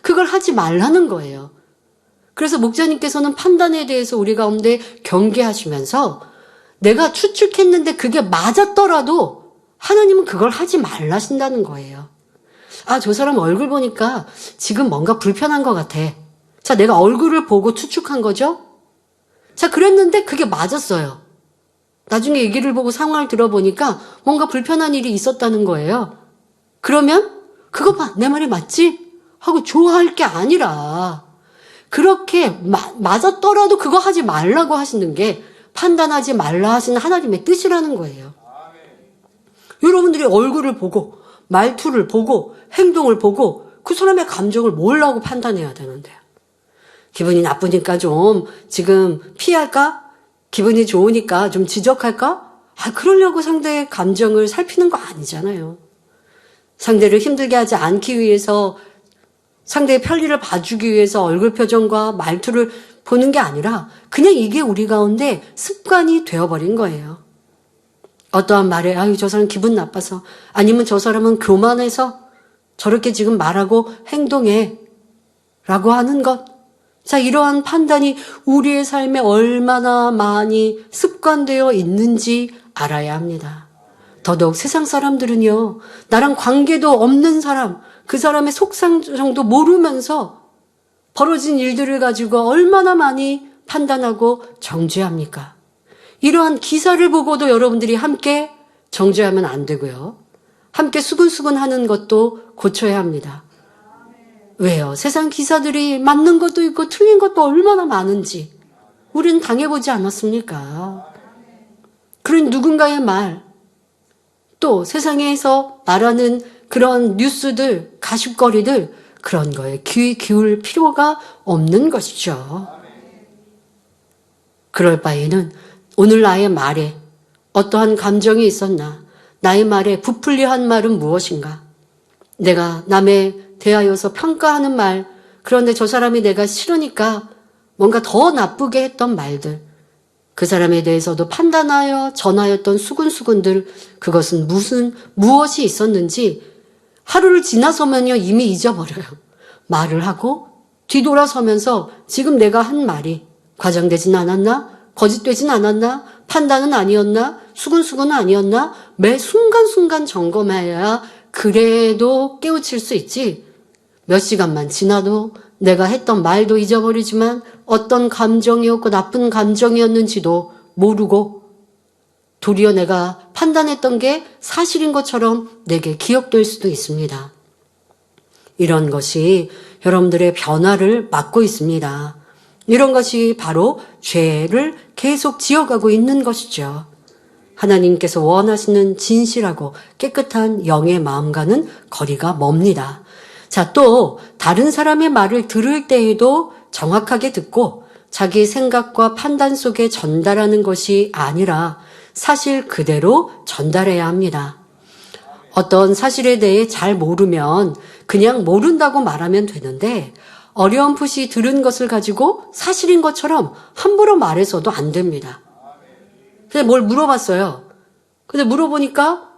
그걸 하지 말라는 거예요. 그래서 목사님께서는 판단에 대해서 우리 가운데 경계하시면서 내가 추측했는데 그게 맞았더라도 하나님은 그걸 하지 말라신다는 거예요. 저 사람 얼굴 보니까 지금 뭔가 불편한 것 같아. 자, 내가 얼굴을 보고 추측한 거죠? 자, 그랬는데 그게 맞았어요. 나중에 얘기를 보고 상황을 들어보니까 뭔가 불편한 일이 있었다는 거예요. 그러면 그거 봐, 내 말이 맞지? 하고 좋아할 게 아니라 그렇게 맞았더라도 그거 하지 말라고 하시는 게 판단하지 말라 하시는 하나님의 뜻이라는 거예요. 여러분들이 얼굴을 보고 말투를 보고 행동을 보고 그 사람의 감정을 뭐라고 판단해야 되는데요. 기분이 나쁘니까 좀 지금 피할까? 기분이 좋으니까 좀 지적할까? 그러려고 상대의 감정을 살피는 거 아니잖아요. 상대를 힘들게 하지 않기 위해서, 상대의 편리를 봐주기 위해서 얼굴 표정과 말투를 보는 게 아니라 그냥 이게 우리 가운데 습관이 되어버린 거예요. 어떠한 말에 저 사람 기분 나빠서, 아니면 저 사람은 교만해서 저렇게 지금 말하고 행동해 라고 하는 것. 자, 이러한 판단이 우리의 삶에 얼마나 많이 습관되어 있는지 알아야 합니다. 더더욱 세상 사람들은요, 나랑 관계도 없는 사람, 그 사람의 속상정도 모르면서 벌어진 일들을 가지고 얼마나 많이 판단하고 정죄합니까? 이러한 기사를 보고도 여러분들이 함께 정죄하면 안 되고요. 함께 수근수근 하는 것도 고쳐야 합니다. 왜요? 세상 기사들이 맞는 것도 있고 틀린 것도 얼마나 많은지 우리는 당해보지 않았습니까? 그런 누군가의 말, 또 세상에서 말하는 그런 뉴스들, 가십거리들, 그런 거에 귀 기울 필요가 없는 것이죠. 그럴 바에는 오늘 나의 말에 어떠한 감정이 있었나? 나의 말에 부풀려 한 말은 무엇인가? 내가 남에 대하여서 평가하는 말, 그런데 저 사람이 내가 싫으니까 뭔가 더 나쁘게 했던 말들, 그 사람에 대해서도 판단하여 전하였던 수군수군들, 그것은 무엇이 있었는지 하루를 지나서면요 이미 잊어버려요. 말을 하고 뒤돌아서면서 지금 내가 한 말이 과장되진 않았나? 거짓되진 않았나? 판단은 아니었나? 수군수군은 아니었나? 매 순간순간 점검해야 그래도 깨우칠 수 있지. 몇 시간만 지나도 내가 했던 말도 잊어버리지만 어떤 감정이었고 나쁜 감정이었는지도 모르고 도리어 내가 판단했던 게 사실인 것처럼 내게 기억될 수도 있습니다. 이런 것이 여러분들의 변화를 막고 있습니다. 이런 것이 바로 죄를 계속 지어가고 있는 것이죠. 하나님께서 원하시는 진실하고 깨끗한 영의 마음과는 거리가 멉니다. 자, 또 다른 사람의 말을 들을 때에도 정확하게 듣고 자기 생각과 판단 속에 전달하는 것이 아니라 사실 그대로 전달해야 합니다. 어떤 사실에 대해 잘 모르면 그냥 모른다고 말하면 되는데 어렴풋이 들은 것을 가지고 사실인 것처럼 함부로 말해서도 안 됩니다. 그냥 뭘 물어봤어요. 근데 물어보니까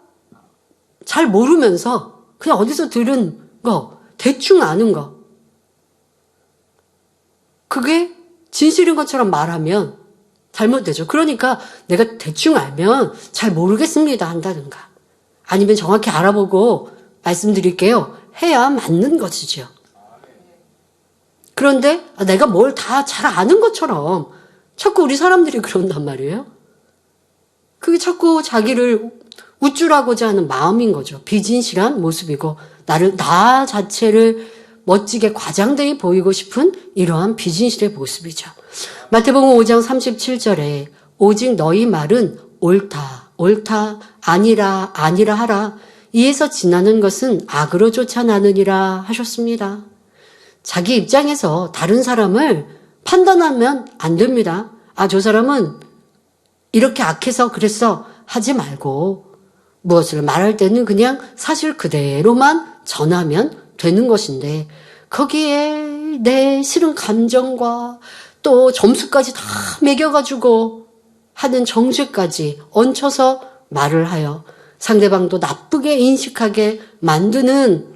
잘 모르면서 그냥 어디서 들은 거, 대충 아는 거. 그게 진실인 것처럼 말하면 잘못되죠. 그러니까 내가 대충 알면 잘 모르겠습니다 한다든가. 아니면 정확히 알아보고 말씀드릴게요. 해야 맞는 것이죠. 그런데 내가 뭘 다 잘 아는 것처럼 자꾸 우리 사람들이 그런단 말이에요. 그게 자꾸 자기를 우쭐하고자 하는 마음인 거죠. 비진실한 모습이고 나 자체를 멋지게 과장되게 보이고 싶은 이러한 비진실의 모습이죠. 마태복음 5장 37절에 오직 너희 말은 옳다, 옳다, 아니라, 아니라 하라. 이에서 지나는 것은 악으로 쫓아나느니라 하셨습니다. 자기 입장에서 다른 사람을 판단하면 안 됩니다. 아, 저 사람은 이렇게 악해서 그랬어 하지 말고 무엇을 말할 때는 그냥 사실 그대로만 전하면 되는 것인데 거기에 내 싫은 감정과 또 점수까지 다 매겨가지고 하는 정죄까지 얹혀서 말을 하여 상대방도 나쁘게 인식하게 만드는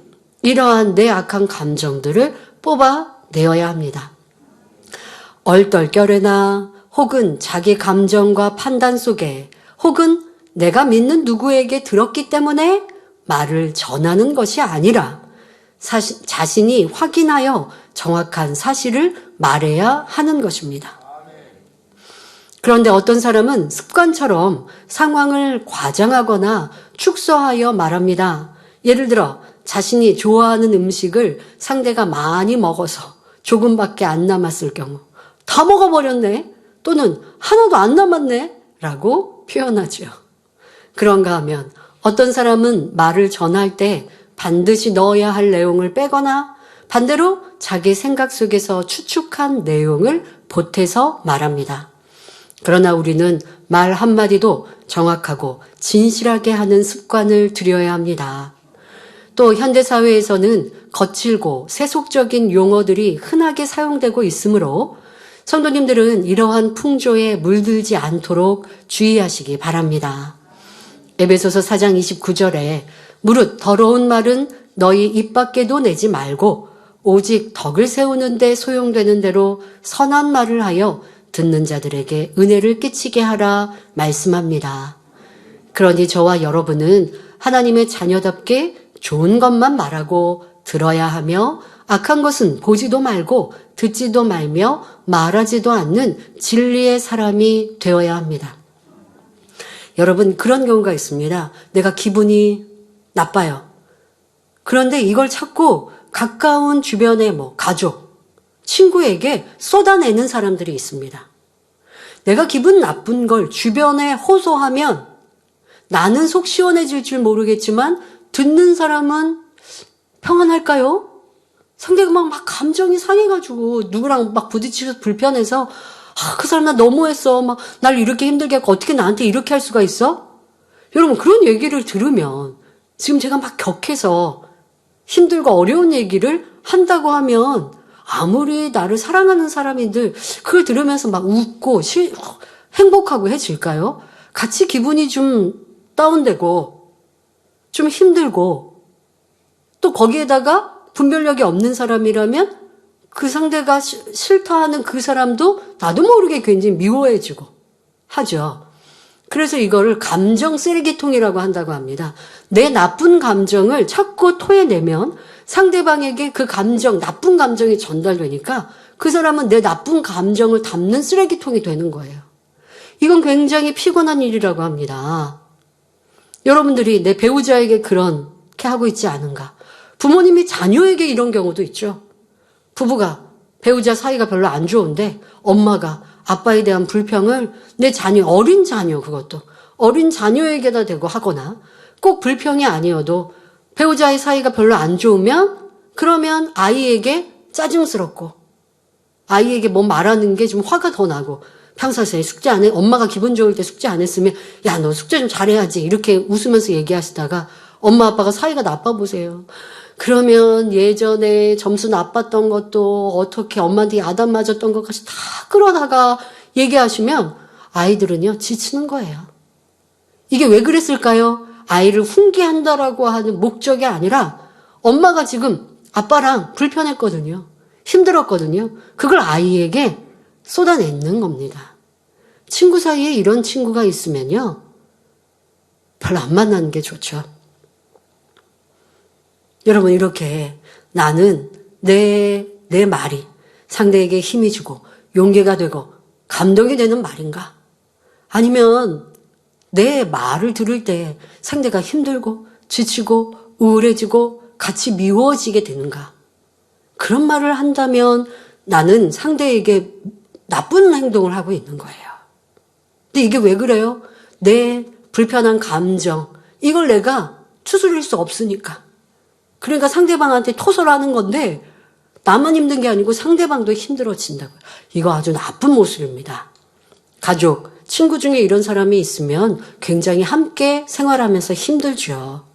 이러한 내 악한 감정들을 뽑아내어야 합니다. 얼떨결에나 혹은 자기 감정과 판단 속에 혹은 내가 믿는 누구에게 들었기 때문에 말을 전하는 것이 아니라 자신이 확인하여 정확한 사실을 말해야 하는 것입니다. 그런데 어떤 사람은 습관처럼 상황을 과장하거나 축소하여 말합니다. 예를 들어 자신이 좋아하는 음식을 상대가 많이 먹어서 조금밖에 안 남았을 경우 다 먹어버렸네 또는 하나도 안 남았네 라고 표현하죠. 그런가 하면 어떤 사람은 말을 전할 때 반드시 넣어야 할 내용을 빼거나 반대로 자기 생각 속에서 추측한 내용을 보태서 말합니다. 그러나 우리는 말 한마디도 정확하고 진실하게 하는 습관을 들여야 합니다. 또 현대사회에서는 거칠고 세속적인 용어들이 흔하게 사용되고 있으므로 성도님들은 이러한 풍조에 물들지 않도록 주의하시기 바랍니다. 에베소서 4장 29절에 무릇 더러운 말은 너희 입 밖에도 내지 말고 오직 덕을 세우는 데 소용되는 대로 선한 말을 하여 듣는 자들에게 은혜를 끼치게 하라 말씀합니다. 그러니 저와 여러분은 하나님의 자녀답게 좋은 것만 말하고 들어야 하며 악한 것은 보지도 말고 듣지도 말며 말하지도 않는 진리의 사람이 되어야 합니다. 여러분 그런 경우가 있습니다. 내가 기분이 나빠요. 그런데 이걸 자꾸 가까운 주변의 가족, 친구에게 쏟아내는 사람들이 있습니다. 내가 기분 나쁜 걸 주변에 호소하면 나는 속 시원해질 줄 모르겠지만 듣는 사람은 평안할까요? 상대가 막 감정이 상해가지고 누구랑 막 부딪히셔서 불편해서 그 사람 나 너무했어. 막 날 이렇게 힘들게 하고 어떻게 나한테 이렇게 할 수가 있어? 여러분 그런 얘기를 들으면 지금 제가 막 격해서 힘들고 어려운 얘기를 한다고 하면 아무리 나를 사랑하는 사람인들 그걸 들으면서 막 웃고 행복하고 해질까요? 같이 기분이 좀 다운되고 좀 힘들고 또 거기에다가 분별력이 없는 사람이라면 그 상대가 싫다 하는 그 사람도 나도 모르게 굉장히 미워해지고 하죠. 그래서 이거를 감정 쓰레기통이라고 한다고 합니다. 내 나쁜 감정을 자꾸 토해내면 상대방에게 그 감정, 나쁜 감정이 전달되니까 그 사람은 내 나쁜 감정을 담는 쓰레기통이 되는 거예요. 이건 굉장히 피곤한 일이라고 합니다. 여러분들이 내 배우자에게 그렇게 하고 있지 않은가? 부모님이 자녀에게 이런 경우도 있죠. 부부가 배우자 사이가 별로 안 좋은데 엄마가 아빠에 대한 불평을 내 자녀, 어린 자녀 그것도 어린 자녀에게다 대고 하거나 꼭 불평이 아니어도 배우자의 사이가 별로 안 좋으면 그러면 아이에게 짜증스럽고 아이에게 뭐 말하는 게 좀 화가 더 나고 평소에 숙제 안 해? 엄마가 기분 좋을 때 숙제 안 했으면 야, 너 숙제 좀 잘해야지 이렇게 웃으면서 얘기하시다가 엄마 아빠가 사이가 나빠 보세요. 그러면 예전에 점수 나빴던 것도 어떻게 엄마한테 야단 맞았던 것까지 다 끌어다가 얘기하시면 아이들은요 지치는 거예요. 이게 왜 그랬을까요? 아이를 훈계한다라고 하는 목적이 아니라 엄마가 지금 아빠랑 불편했거든요. 힘들었거든요. 그걸 아이에게 쏟아내는 겁니다. 친구 사이에 이런 친구가 있으면요 별로 안 만나는 게 좋죠. 여러분 이렇게 나는 내 말이 상대에게 힘이 주고 용기가 되고 감동이 되는 말인가? 아니면 내 말을 들을 때 상대가 힘들고 지치고 우울해지고 같이 미워지게 되는가? 그런 말을 한다면 나는 상대에게 나쁜 행동을 하고 있는 거예요. 근데 이게 왜 그래요? 내 불편한 감정, 이걸 내가 추스릴 수 없으니까. 그러니까 상대방한테 토설을 하는 건데 나만 힘든 게 아니고 상대방도 힘들어진다고요. 이거 아주 나쁜 모습입니다. 가족, 친구 중에 이런 사람이 있으면 굉장히 함께 생활하면서 힘들죠.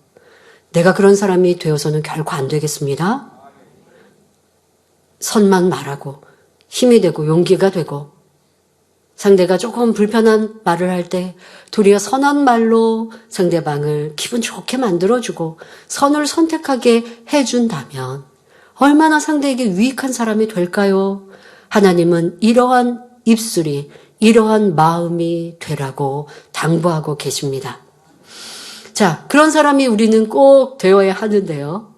내가 그런 사람이 되어서는 결코 안 되겠습니다. 선만 말하고 힘이 되고 용기가 되고 상대가 조금 불편한 말을 할 때 도리어 선한 말로 상대방을 기분 좋게 만들어주고 선을 선택하게 해준다면 얼마나 상대에게 유익한 사람이 될까요? 하나님은 이러한 입술이, 이러한 마음이 되라고 당부하고 계십니다. 자, 그런 사람이 우리는 꼭 되어야 하는데요.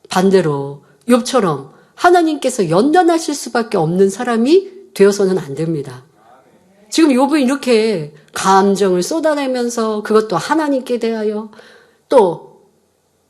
반대로 욥처럼 하나님께서 연단하실 수밖에 없는 사람이 되어서는 안 됩니다. 지금 욥은 이렇게 감정을 쏟아내면서 그것도 하나님께 대하여 또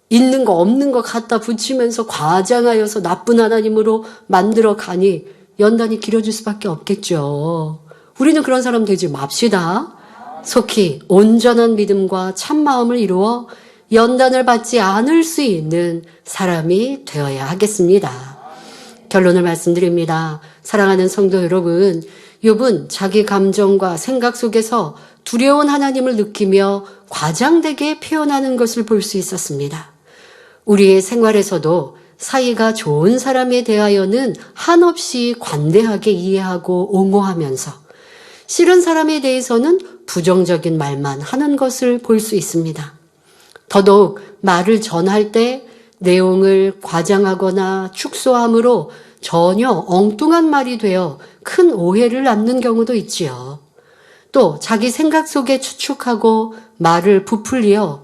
있는 거 없는 거 갖다 붙이면서 과장하여서 나쁜 하나님으로 만들어 가니 연단이 길어질 수밖에 없겠죠. 우리는 그런 사람 되지 맙시다. 속히 온전한 믿음과 참마음을 이루어 연단을 받지 않을 수 있는 사람이 되어야 하겠습니다. 결론을 말씀드립니다. 사랑하는 성도 여러분, 욥은 자기 감정과 생각 속에서 두려운 하나님을 느끼며 과장되게 표현하는 것을 볼 수 있었습니다. 우리의 생활에서도 사이가 좋은 사람에 대하여는 한없이 관대하게 이해하고 옹호하면서 싫은 사람에 대해서는 부정적인 말만 하는 것을 볼 수 있습니다. 더더욱 말을 전할 때 내용을 과장하거나 축소함으로 전혀 엉뚱한 말이 되어 큰 오해를 낳는 경우도 있지요. 또 자기 생각 속에 추측하고 말을 부풀려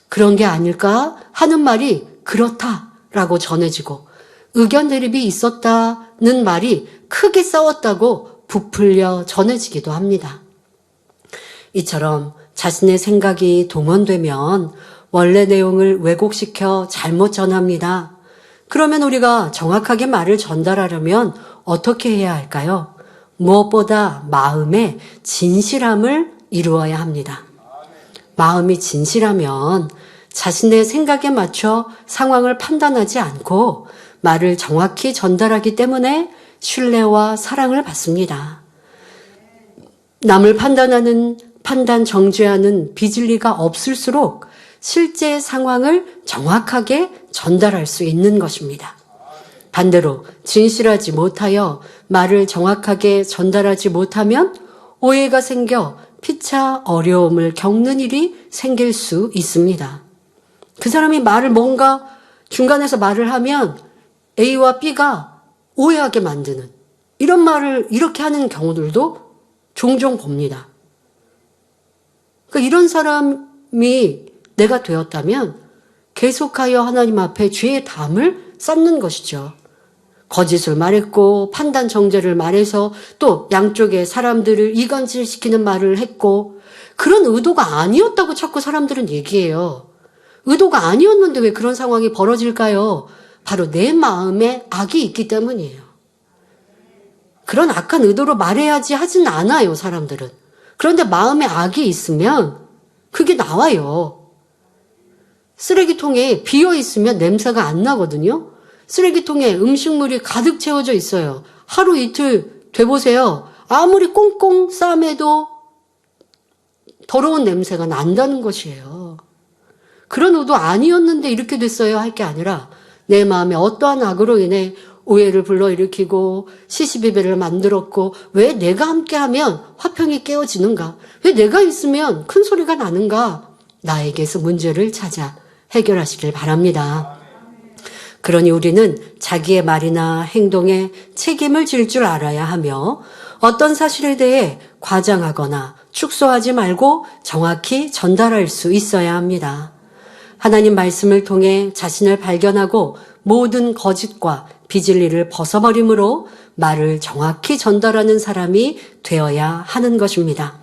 그런 게 아닐까 하는 말이 그렇다라고 전해지고 의견 대립이 있었다는 말이 크게 싸웠다고 부풀려 전해지기도 합니다. 이처럼 자신의 생각이 동원되면 원래 내용을 왜곡시켜 잘못 전합니다. 그러면 우리가 정확하게 말을 전달하려면 어떻게 해야 할까요? 무엇보다 마음의 진실함을 이루어야 합니다. 마음이 진실하면 자신의 생각에 맞춰 상황을 판단하지 않고 말을 정확히 전달하기 때문에 신뢰와 사랑을 받습니다. 남을 판단 정죄하는 비진리가 없을수록 실제 상황을 정확하게 전달할 수 있는 것입니다. 반대로 진실하지 못하여 말을 정확하게 전달하지 못하면 오해가 생겨 피차 어려움을 겪는 일이 생길 수 있습니다. 그 사람이 뭔가 중간에서 말을 하면 A와 B가 오해하게 만드는 이런 말을 이렇게 하는 경우들도 종종 봅니다. 그러니까 이런 사람이 내가 되었다면 계속하여 하나님 앞에 죄의 담을 쌓는 것이죠. 거짓을 말했고 판단 정죄를 말해서 또 양쪽의 사람들을 이간질시키는 말을 했고 그런 의도가 아니었다고 자꾸 사람들은 얘기해요. 의도가 아니었는데 왜 그런 상황이 벌어질까요? 바로 내 마음에 악이 있기 때문이에요. 그런 악한 의도로 말해야지 하진 않아요, 사람들은. 그런데 마음에 악이 있으면 그게 나와요. 쓰레기통에 비어 있으면 냄새가 안 나거든요. 쓰레기통에 음식물이 가득 채워져 있어요. 하루 이틀 돼보세요. 아무리 꽁꽁 싸매도 더러운 냄새가 난다는 것이에요. 그런 의도 아니었는데 이렇게 됐어요 할 게 아니라 내 마음에 어떠한 악으로 인해 오해를 불러일으키고 시시비비를 만들었고 왜 내가 함께하면 화평이 깨어지는가? 왜 내가 있으면 큰 소리가 나는가? 나에게서 문제를 찾아 해결하시길 바랍니다. 그러니 우리는 자기의 말이나 행동에 책임을 질 줄 알아야 하며 어떤 사실에 대해 과장하거나 축소하지 말고 정확히 전달할 수 있어야 합니다. 하나님 말씀을 통해 자신을 발견하고 모든 거짓과 비진리를 벗어버림으로 말을 정확히 전달하는 사람이 되어야 하는 것입니다.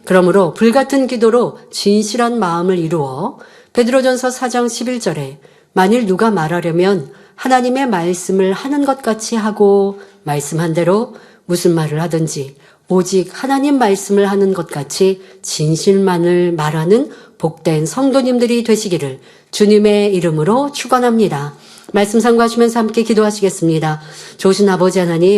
그러므로 불같은 기도로 진실한 마음을 이루어 베드로전서 4장 11절에 만일 누가 말하려면 하나님의 말씀을 하는 것 같이 하고 말씀한 대로 무슨 말을 하든지 오직 하나님 말씀을 하는 것 같이 진실만을 말하는 복된 성도님들이 되시기를 주님의 이름으로 축원합니다. 말씀 상고하시면서 함께 기도하시겠습니다. 좋으신 아버지 하나님,